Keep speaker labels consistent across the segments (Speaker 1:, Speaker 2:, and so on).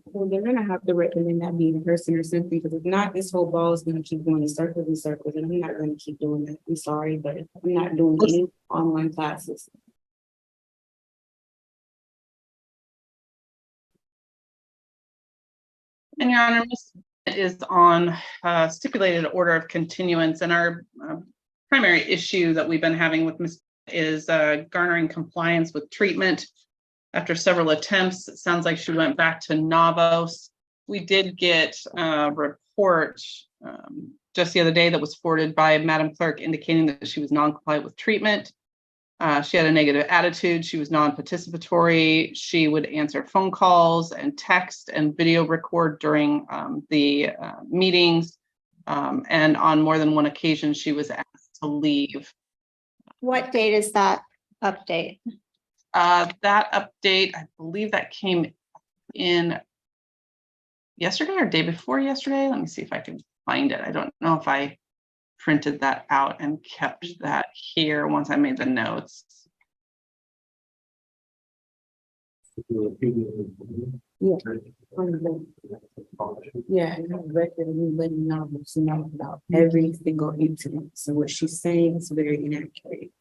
Speaker 1: Well, they're gonna have to recommend that be in person or something, because if not, this whole ball is gonna keep going in circles and circles, and I'm not gonna keep doing that. I'm sorry, but I'm not doing any online classes.
Speaker 2: And Your Honor, Ms. is on stipulated order of continuance, and our primary issue that we've been having with Ms. is garnering compliance with treatment. After several attempts, it sounds like she went back to Navos. We did get a report just the other day that was forwarded by Madam Clerk indicating that she was non-compliant with treatment. She had a negative attitude. She was non-participatory. She would answer phone calls and text and video record during the meetings. And on more than one occasion, she was asked to leave.
Speaker 3: What date is that update?
Speaker 2: That update, I believe that came in yesterday or day before yesterday. Let me see if I can find it. I don't know if I printed that out and kept that here once I made the notes.
Speaker 1: Yeah, and I've read that we wouldn't know about every single incident. So what she's saying is very inaccurate.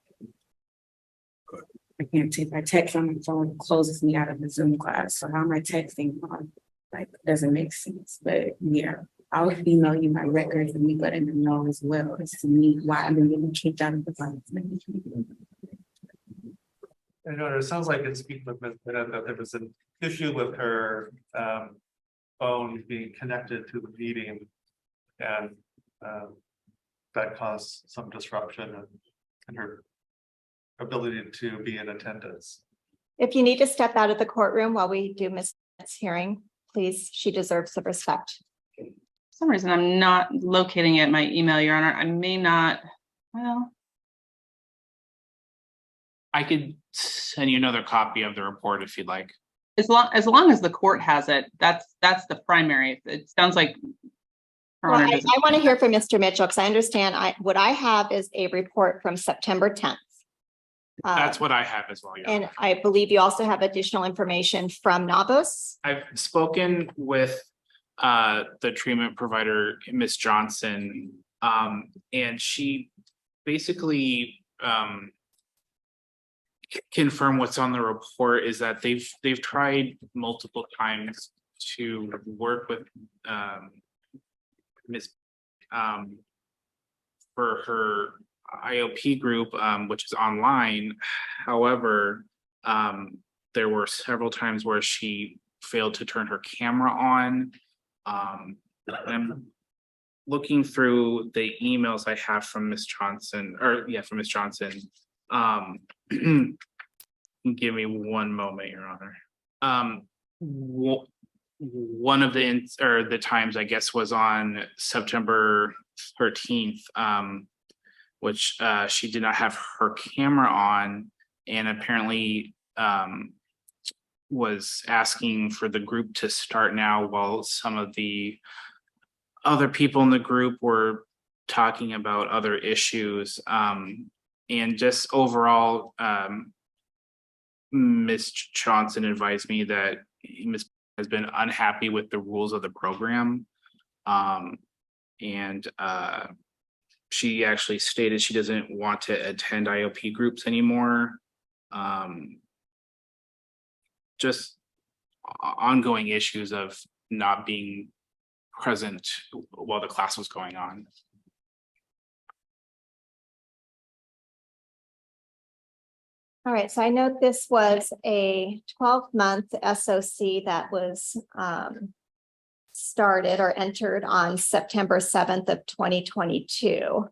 Speaker 1: I can't take my text on my phone, it closes me out of the Zoom class. So how am I texting on? Like, doesn't make sense. But yeah, I'll email you my records and you letting them know as well as to me why I've been getting kicked out of the class.
Speaker 4: I know it sounds like in speaking with Ms. Bennett that there was an issue with her phone being connected to the meeting, and that caused some disruption in her ability to be in attendance.
Speaker 3: If you need to step out of the courtroom while we do Ms. Bennett's hearing, please, she deserves the respect.
Speaker 2: For some reason, I'm not locating it in my email, Your Honor. I may not, well.
Speaker 5: I could send you another copy of the report if you'd like.
Speaker 2: As long as the court has it, that's the primary. It sounds like.
Speaker 3: Well, I want to hear from Mr. Mitchell, because I understand what I have is a report from September 10th.
Speaker 5: That's what I have as well.
Speaker 3: And I believe you also have additional information from Navos.
Speaker 5: I've spoken with the treatment provider, Ms. Johnson, and she basically confirmed what's on the report is that they've tried multiple times to work with Ms. For her IOP group, which is online. However, there were several times where she failed to turn her camera on. I'm looking through the emails I have from Ms. Johnson, from Ms. Johnson. Give me one moment, Your Honor. One of the times, I guess, was on September 13th, which she did not have her camera on, and apparently was asking for the group to start now while some of the other people in the group were talking about other issues. And just overall, Ms. Johnson advised me that Ms. has been unhappy with the rules of the program. And she actually stated she doesn't want to attend IOP groups anymore. Just ongoing issues of not being present while the class was going on.
Speaker 3: All right, so I know this was a 12-month SOC that was started or entered on September 7th of 2022.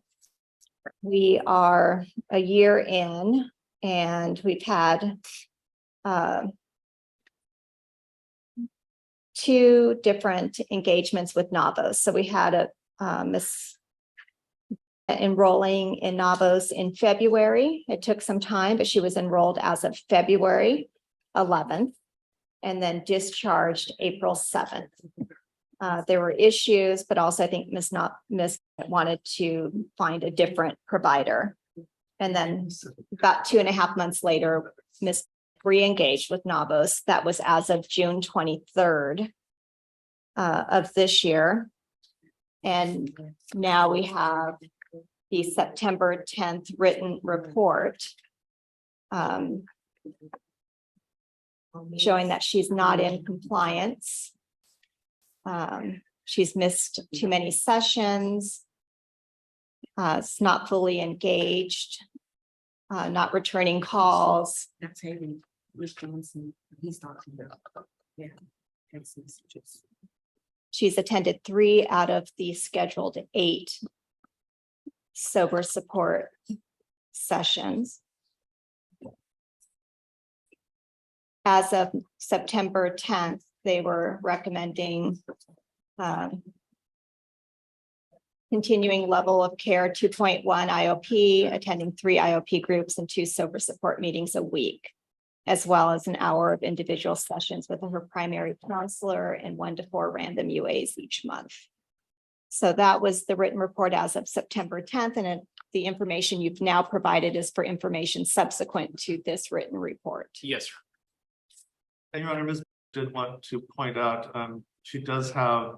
Speaker 3: We are a year in, and we've had 2 different engagements with Navos. So we had a Miss enrolling in Navos in February. It took some time, but she was enrolled as of February 11th and then discharged April 7th. There were issues, but also I think Miss wanted to find a different provider. And then about 2.5 months later, Miss re-engaged with NABOS. That was as of June 23rd of this year. And now we have the September 10th written report showing that she's not in compliance. She's missed too many sessions. It's not fully engaged, not returning calls.
Speaker 1: That's Haley, Wisconsin, he's talking about, yeah, text messages.
Speaker 3: She's attended 3 out of the scheduled 8 sober support sessions. As of September 10th, they were recommending continuing level of care 2.1 IOP, attending 3 IOP groups and 2 sober support meetings a week, as well as an hour of individual sessions with her primary counselor and 1 to 4 random UAs each month. So that was the written report as of September 10th, and the information you've now provided is for information subsequent to this written report.
Speaker 5: Yes, sir.
Speaker 4: And Your Honor, Ms. did want to point out, she does have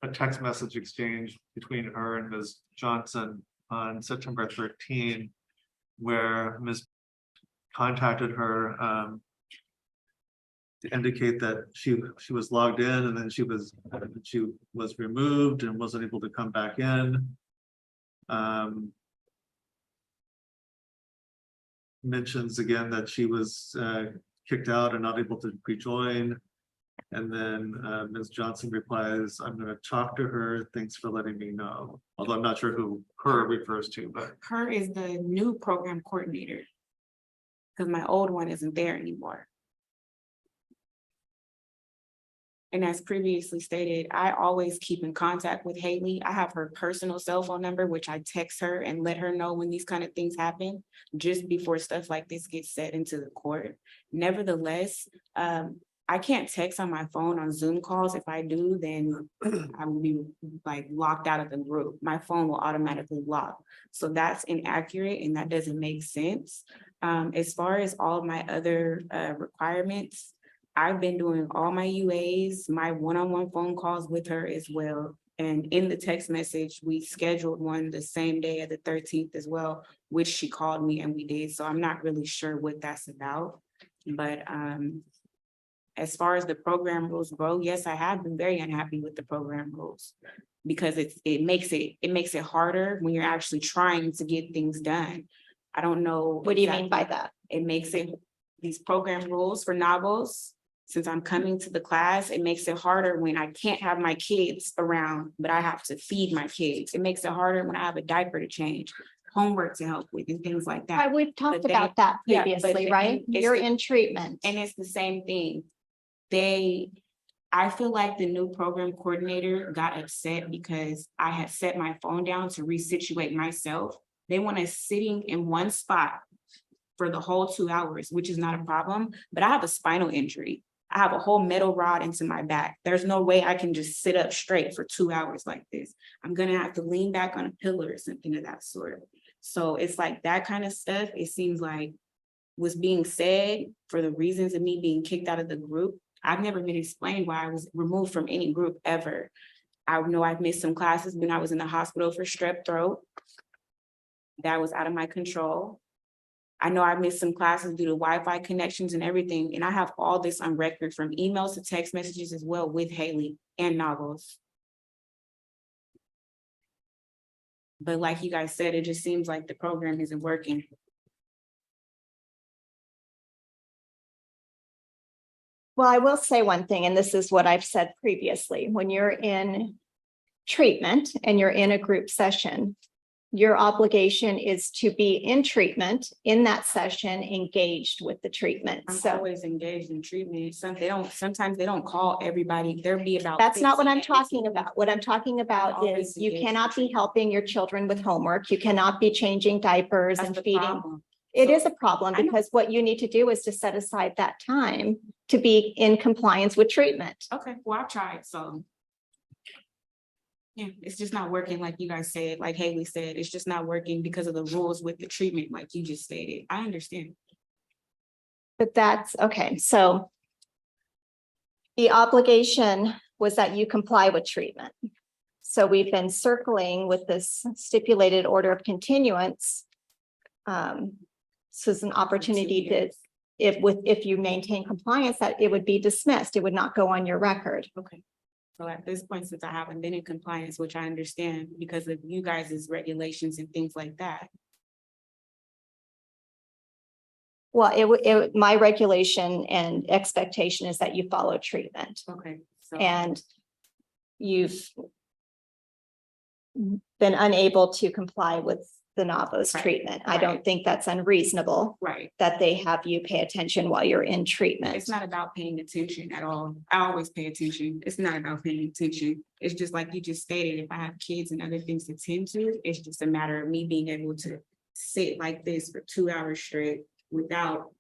Speaker 4: a text message exchange between her and Ms. Johnson on September 13, where Ms. contacted her to indicate that she was logged in, and then she was removed and wasn't able to come back in. Mentions again that she was kicked out and not able to rejoin. And then Ms. Johnson replies, "I'm going to talk to her. Thanks for letting me know." Although I'm not sure who her refers to, but
Speaker 1: Her is the new program coordinator, because my old one isn't there anymore. And as previously stated, I always keep in contact with Haley. I have her personal cell phone number, which I text her and let her know when these kind of things happen, just before stuff like this gets set into the court. Nevertheless, I can't text on my phone on Zoom calls. If I do, then I will be like locked out of the group. My phone will automatically lock. So that's inaccurate and that doesn't make sense. As far as all of my other requirements, I've been doing all my UAs, my one-on-one phone calls with her as well. And in the text message, we scheduled one the same day of the 13th as well, which she called me and we did. So I'm not really sure what that's about. But as far as the program rules go, yes, I have been very unhappy with the program rules, because it makes it harder when you're actually trying to get things done. I don't know.
Speaker 3: What do you mean by that?
Speaker 1: It makes it, these program rules for novels, since I'm coming to the class, it makes it harder when I can't have my kids around, but I have to feed my kids. It makes it harder when I have a diaper to change, homework to help with, and things like that.
Speaker 3: We've talked
Speaker 1: But
Speaker 3: about that
Speaker 1: yeah, but
Speaker 3: previously,
Speaker 1: then
Speaker 3: right?
Speaker 1: it's
Speaker 3: You're
Speaker 1: the-
Speaker 3: in treatment.
Speaker 1: And it's the same thing. I feel like the new program coordinator got upset because I had set my phone down to resituate myself. They want us sitting in one spot for the whole 2 hours, which is not a problem, but I have a spinal injury. I have a whole metal rod into my back. There's no way I can just sit up straight for 2 hours like this. I'm gonna have to lean back on a pillar or something of that sort. So it's like that kind of stuff, it seems like was being said for the reasons of me being kicked out of the group. I've never been explained why I was removed from any group ever. I know I've missed some classes when I was in the hospital for strep throat. That was out of my control. I know I missed some classes due to Wi-Fi connections and everything, and I have all this on record from emails to text messages as well with Haley and Novels. But like you guys said, it just seems like the program isn't working.
Speaker 3: Well, I will say one thing, and this is what I've said previously. When you're in treatment and you're in a group session, your obligation is to be in treatment, in that session, engaged with the treatment.
Speaker 1: I'm
Speaker 3: So
Speaker 1: always engaged in treatment. Sometimes they don't call everybody. There'll be about.
Speaker 3: that's not what I'm
Speaker 1: 15
Speaker 3: talking about. What I'm talking about
Speaker 1: always
Speaker 3: is you
Speaker 1: engaged.
Speaker 3: cannot be helping your children with homework. You cannot be changing diapers
Speaker 1: That's
Speaker 3: and
Speaker 1: the
Speaker 3: feeding.
Speaker 1: problem.
Speaker 3: It
Speaker 1: So-
Speaker 3: is a problem
Speaker 1: I know.
Speaker 3: because what you need to do is to set aside that time to be in compliance with treatment.
Speaker 1: Okay, well, I've tried, so. Yeah, it's just not working like you guys said, like Haley said, it's just not working because of the rules with the treatment, like you just stated. I understand.
Speaker 3: But that's, okay, so the obligation was that you comply with treatment. So we've been circling with this stipulated order of continuance. So it's an opportunity to, if you maintain compliance, that it would be dismissed. It would not go on your record.
Speaker 1: Okay. So at this point, since I haven't been in compliance, which I understand because of you guys' regulations and things like that.
Speaker 3: Well, my regulation and expectation is that you follow treatment,
Speaker 1: Okay. So
Speaker 3: and you've been unable to comply with the NAVO's
Speaker 1: Right,
Speaker 3: treatment. I don't
Speaker 1: right.
Speaker 3: think that's unreasonable
Speaker 1: right.
Speaker 3: that they have you pay attention while you're in treatment.
Speaker 1: It's not about paying attention at all. I always pay attention. It's not about paying attention. It's just like you just stated, if I have kids and other things to tend to, it's just a matter of me being able to sit like this for 2 hours straight without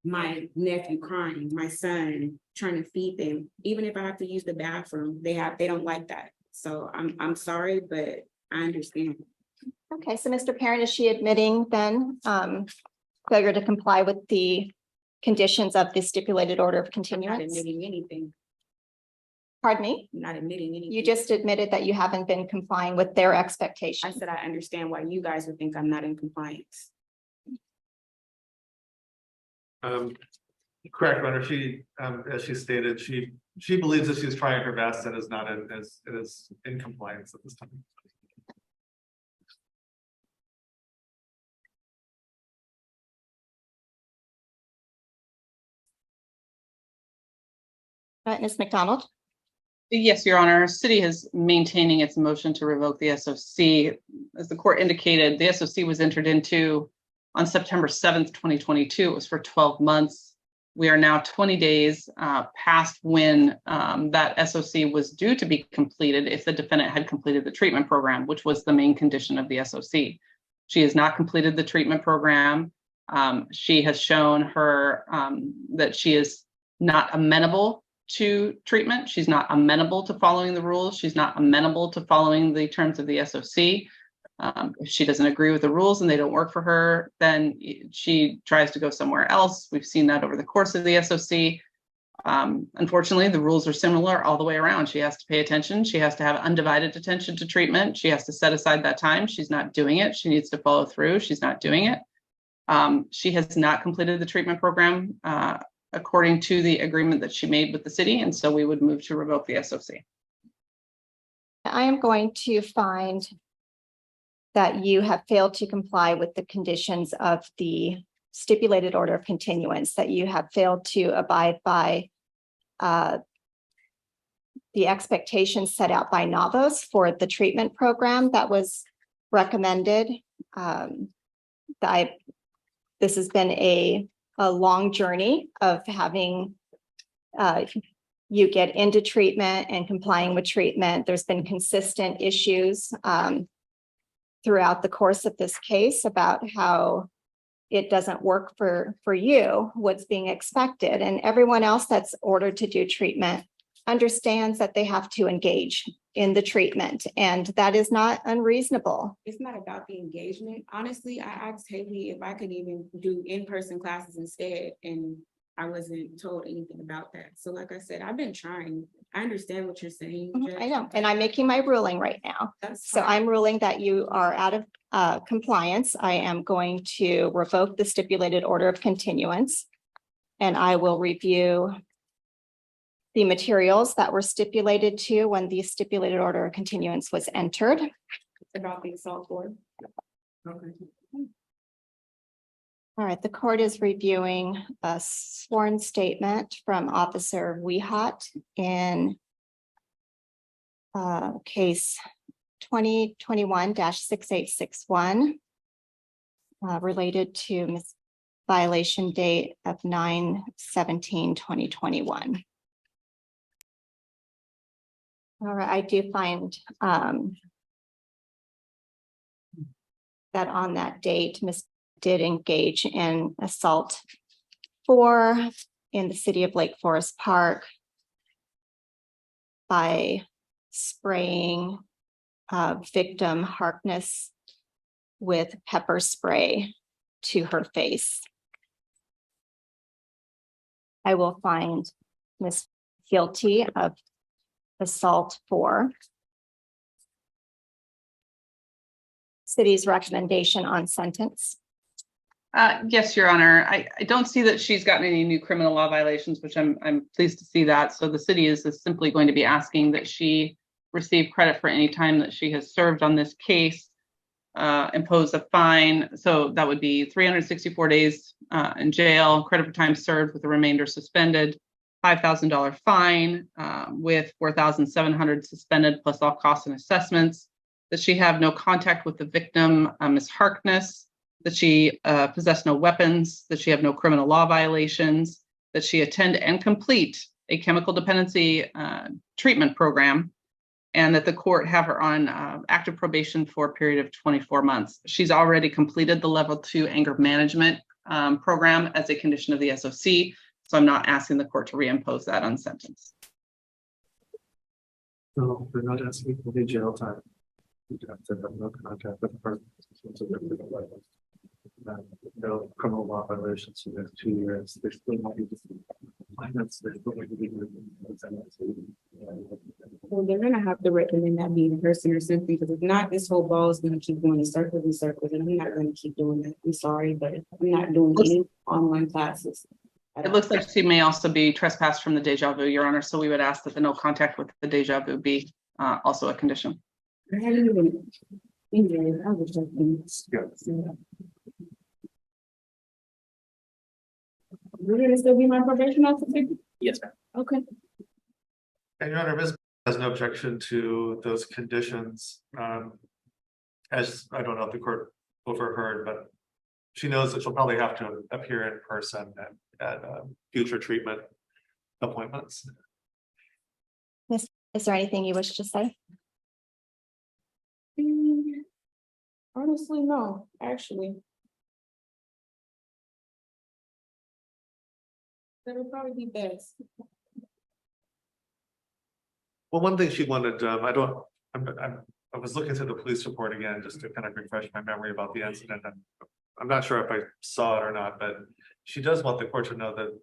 Speaker 1: my nephew crying, my son trying to feed them. Even if I have to use the bathroom, they don't like that. So I'm sorry, but I understand.
Speaker 3: Okay, so Mr. Parent, is she admitting then failure to comply with the conditions of the stipulated order of
Speaker 1: I'm not
Speaker 3: continuance?
Speaker 1: admitting anything.
Speaker 3: Pardon me?
Speaker 1: I'm not admitting anything.
Speaker 3: You just admitted that you haven't been complying with their
Speaker 1: I
Speaker 3: expectations.
Speaker 1: said I understand why you guys would think I'm not in compliance.
Speaker 4: Correct, Runner. She, as she stated, she believes that she's trying her best and is not in compliance at this time.
Speaker 3: Ms. McDonald?
Speaker 2: Yes, Your Honor. City is maintaining its motion to revoke the SOC. As the court indicated, the SOC was entered into on September 7th, 2022. It was for 12 months. We are now 20 days past when that SOC was due to be completed if the defendant had completed the treatment program, which was the main condition of the SOC. She has not completed the treatment program. She has shown her that she is not amenable to treatment. She's not amenable to following the rules. She's not amenable to following the terms of the SOC. If she doesn't agree with the rules and they don't work for her, then she tries to go somewhere else. We've seen that over the course of the SOC. Unfortunately, the rules are similar all the way around. She has to pay attention. She has to have undivided attention to treatment. She has to set aside that time. She's not doing it. She needs to follow through. She's not doing it. She has not completed the treatment program according to the agreement that she made with the city. And so we would move to revoke the SOC.
Speaker 3: I am going to find that you have failed to comply with the conditions of the stipulated order of continuance, that you have failed to abide by the expectations set out by NAVOS for the treatment program that was recommended. This has been a long journey of having you get into treatment and complying with treatment. There's been consistent issues throughout the course of this case about how it doesn't work for you, what's being expected. And everyone else that's ordered to do treatment understands that they have to engage in the treatment, and that is not unreasonable.
Speaker 1: It's not about the engagement. Honestly, I asked Haley if I could even do in-person classes instead, and I wasn't told anything about that. So like I said, I've been trying. I understand what you're saying. Judge.
Speaker 3: I know, and I'm making my ruling right now.
Speaker 1: That's
Speaker 3: So
Speaker 1: fine.
Speaker 3: I'm ruling that you are out of compliance. I am going to revoke the stipulated order of continuance, and I will review the materials that were stipulated to when the stipulated order of continuance was entered.
Speaker 1: About the assault board. Okay.
Speaker 3: All right, the court is reviewing a sworn statement from Officer Wehat in case 2021-6861 related to violation date of 9/17/2021. All right, I do find that on that date, Ms. did engage in assault 4 in the city of Lake Forest Park by spraying victim Harkness with pepper spray to her face. I will find Ms. guilty of assault 4. City's recommendation on sentence.
Speaker 2: Yes, Your Honor. I don't see that she's gotten any new criminal law violations, which I'm pleased to see that. So the city is simply going to be asking that she receive credit for any time that she has served on this case, impose a fine. So that would be 364 days in jail, credit for time served with the remainder suspended, $5,000 fine with 4,700 suspended plus all costs and assessments. That she have no contact with the victim, Ms. Harkness. That she possess no weapons, that she have no criminal law violations, that she attend and complete a chemical dependency treatment program, and that the court have her on active probation for a period of 24 months. She's already completed the level 2 anger management program as a condition of the SOC, so I'm not asking the court to reimpose that on sentence.
Speaker 4: No, they're not asking for the jail time. You have to have no contact with the person. No criminal law violations for the 2 years. They're still not even.
Speaker 1: Well, they're gonna have to recommend that being in person or something, because if not, this whole ball is gonna keep going in circles and circles, and I'm not gonna keep doing that. I'm sorry, but I'm not doing any online classes.
Speaker 2: It looks like she may also be trespassed from the deja vu, Your Honor, so we would ask that the no contact with the deja vu be also a condition.
Speaker 1: I haven't even. I was just. You're gonna still be my probation officer?
Speaker 5: Yes, ma'am.
Speaker 1: Okay.
Speaker 4: And Your Honor, Ms. has no objection to those conditions. As I don't know if the court overheard, but she knows that she'll probably have to appear in person at future treatment appointments.
Speaker 3: Is there anything you wish to say?
Speaker 1: Honestly, no, actually. That would probably be best.
Speaker 4: Well, one thing she wanted, I was looking through the police report again, just to kind of refresh my memory about the incident. And I'm not sure if I saw it or not, but she does want the court to know that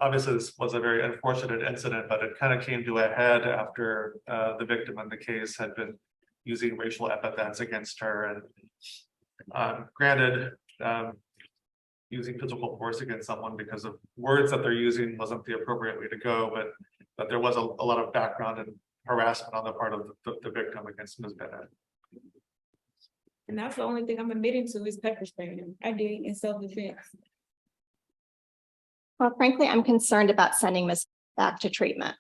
Speaker 4: obviously this was a very unfortunate incident, but it kind of came to a head after the victim in the case had been using racial epithets against her. And granted, using physical force against someone because of words that they're using wasn't the appropriate way to go, but there was a lot of background and harassment on the part of the victim against Ms. Bennett.
Speaker 1: And that's the only thing I'm admitting to is pepper spraying. I did it in self-defense.
Speaker 3: Well, frankly, I'm concerned about sending Ms. back to treatment.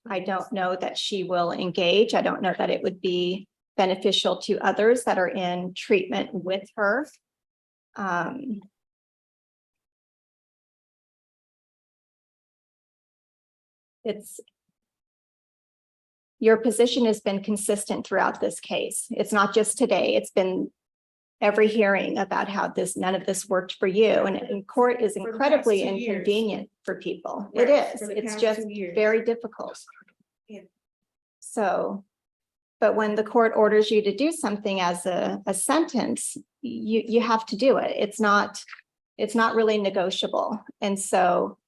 Speaker 3: I don't know that she will engage. I don't know that it would be beneficial to others that are in treatment with her. Your position has been consistent throughout this case. It's not just today. It's been every hearing about how none of this worked for you, and court is incredibly inconvenient for people. It is. It's just very difficult.
Speaker 1: Yeah.
Speaker 3: So, but when the court orders you to do something as a sentence, you have to do it. It's not really negotiable. And so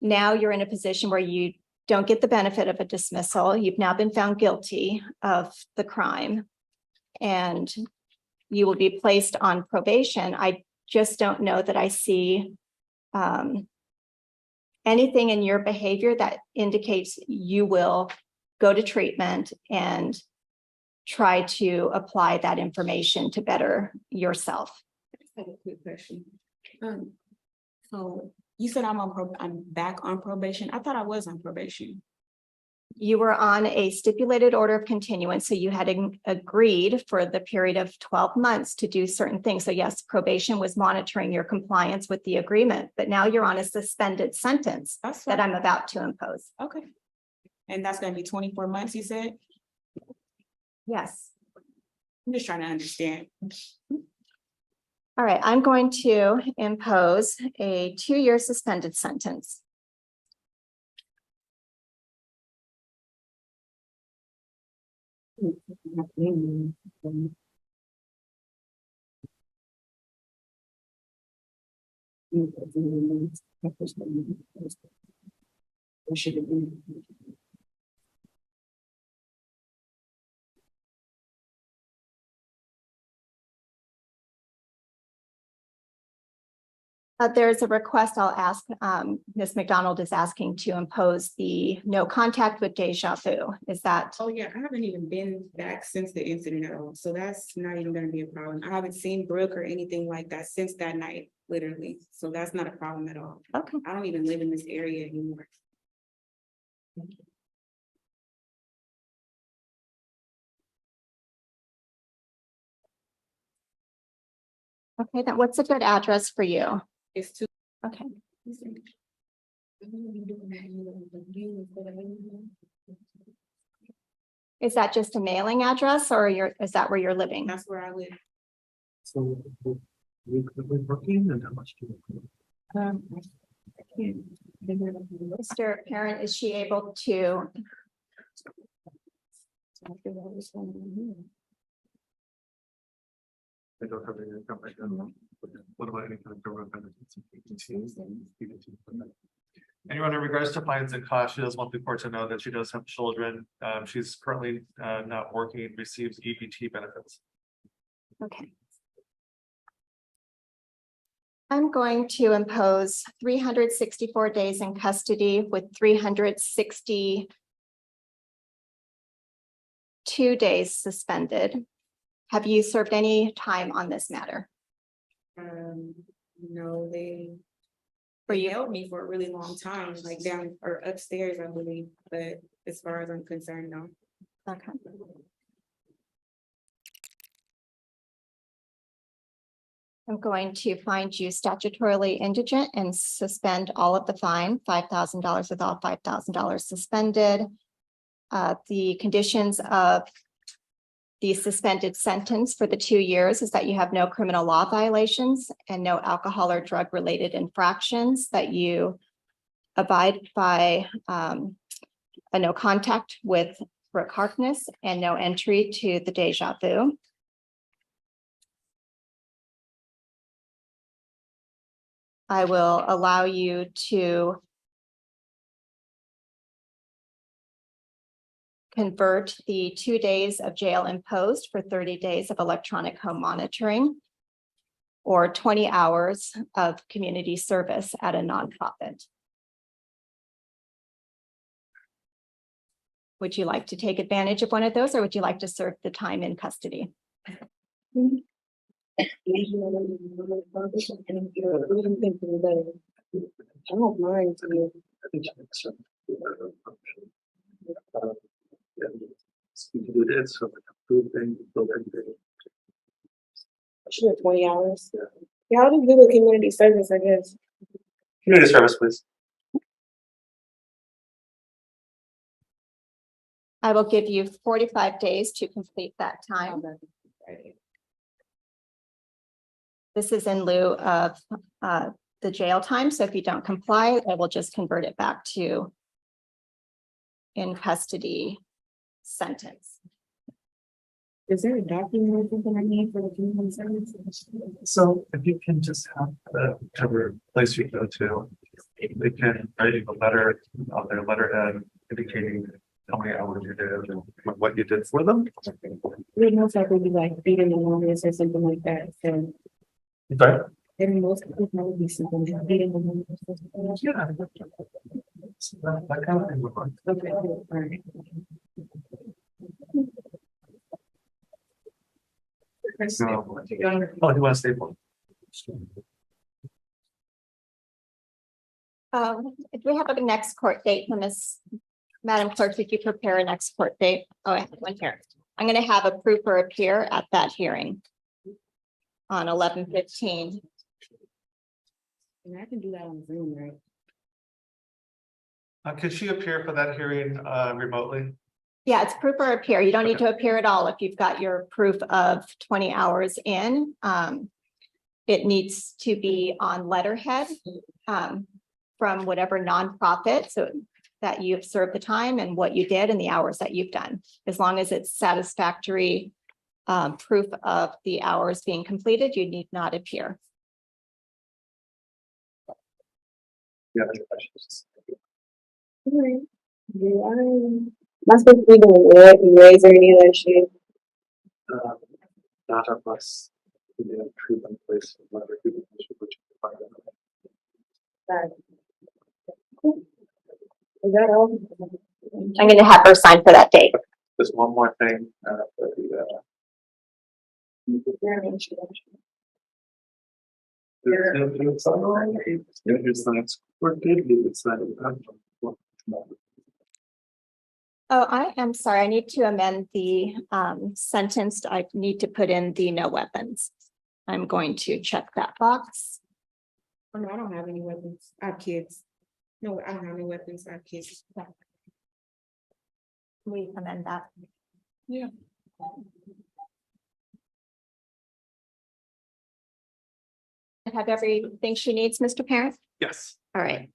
Speaker 3: now you're in a position where you don't get the benefit of a dismissal. You've now been found guilty of the crime, and you will be placed on probation. I just don't know that I see anything in your behavior that indicates you will go to treatment and try to apply that information to better yourself.
Speaker 1: I have a quick question. So you said I'm back on probation. I thought I was on probation.
Speaker 3: You were on a stipulated order of continuance, so you had agreed for the period of 12 months to do certain things. So yes, probation was monitoring your compliance with the agreement, but now you're on a suspended sentence that I'm about to impose.
Speaker 1: Okay. And that's going to be 24 months, you said?
Speaker 3: Yes.
Speaker 1: I'm just trying to understand.
Speaker 3: All right, I'm going to impose a 2-year suspended sentence. There's a request I'll ask, Ms. McDonald is asking to impose the no contact with deja vu. Is that,
Speaker 1: Oh, yeah, I haven't even been back since the incident at all, so that's not even gonna be a problem. I haven't seen Brooke or anything like that since that night, literally, so that's not a problem at all.
Speaker 3: okay,
Speaker 1: I don't even live in this area anymore.
Speaker 3: okay, then what's a good address for you?
Speaker 1: It's too.
Speaker 3: Okay, is that just a mailing address or is that where you're living?
Speaker 1: That's where I live.
Speaker 4: So we're working and how much do you?
Speaker 1: I can't figure it out.
Speaker 3: Mr. Parent, is she able to,
Speaker 4: I don't have any income right now. What about any kind of government benefits? Anyone in regards to fines and costs, she does want the court to know that she does have children. She's currently not working, receives EBT benefits.
Speaker 3: okay. I'm going to impose 364 days in custody with 362 days suspended. Have you served any time on this matter?
Speaker 1: No, they
Speaker 3: For you?
Speaker 1: held me for a really long time, like down or upstairs, I believe, but as far as I'm concerned, no.
Speaker 3: Okay. I'm going to find you statutorily indigent and suspend all of the fine, $5,000 with all $5,000 suspended. The conditions of the suspended sentence for the 2 years is that you have no criminal law violations and no alcohol or drug related infractions, that you abide by a no contact with Brooke Harkness and no entry to the deja vu. I will allow you to convert the 2 days of jail imposed for 30 days of electronic home monitoring or 20 hours of community service at a nonprofit. Would you like to take advantage of one of those, or would you like to serve the time in custody?
Speaker 1: I don't mind to you. Sure, 20 hours. Yeah, I'll just do the community service, I guess.
Speaker 4: Community service, please.
Speaker 3: I will give you 45 days to complete that time. This is in lieu of the jail time, so if you don't comply, I will just convert it back to in custody sentence.
Speaker 1: Is there a document or something I need for the community service?
Speaker 4: So if you can just have whichever place you go to, they can write you a letter on their letterhead indicating how many hours you did and what you did for them.
Speaker 1: It most likely be like beating the homeless or something like that, so.
Speaker 4: Sorry?
Speaker 1: Then most people probably be something like beating the homeless or something.
Speaker 4: Yeah. That kind of thing would work.
Speaker 1: Okay, all right.
Speaker 4: So, oh, you want to stay for?
Speaker 3: If we have a next court date from Ms. Madam Clerk, could you prepare a next court date? Oh, I have one here. I'm going to have a proof or appear at that hearing on 11/15.
Speaker 1: And I can do that on Zoom, right?
Speaker 4: Could she appear for that hearing remotely?
Speaker 3: Yeah, it's proof or appear. You don't need to appear at all if you've got your proof of 20 hours in. It needs to be on letterhead from whatever nonprofit, so that you've served the time and what you did and the hours that you've done. As long as it's satisfactory proof of the hours being completed, you need not appear.
Speaker 4: Yeah, any questions?
Speaker 1: Am I supposed to be doing raise or any of that shit?
Speaker 4: Not unless we have treatment place, whatever treatment place which you find out.
Speaker 1: Is that all?
Speaker 3: I'm gonna have her sign for that date.
Speaker 4: Just one more thing, for the, Here's the next court date, it's not.
Speaker 3: Oh, I am sorry. I need to amend the sentence. I need to put in the no weapons. I'm going to check that box.
Speaker 1: Oh, no, I don't have any weapons. I have kids. No, I don't have any weapons. I have kids.
Speaker 3: We amend that.
Speaker 1: Yeah.
Speaker 3: Have everything she needs, Mr. Parent?
Speaker 4: Yes.
Speaker 3: All right.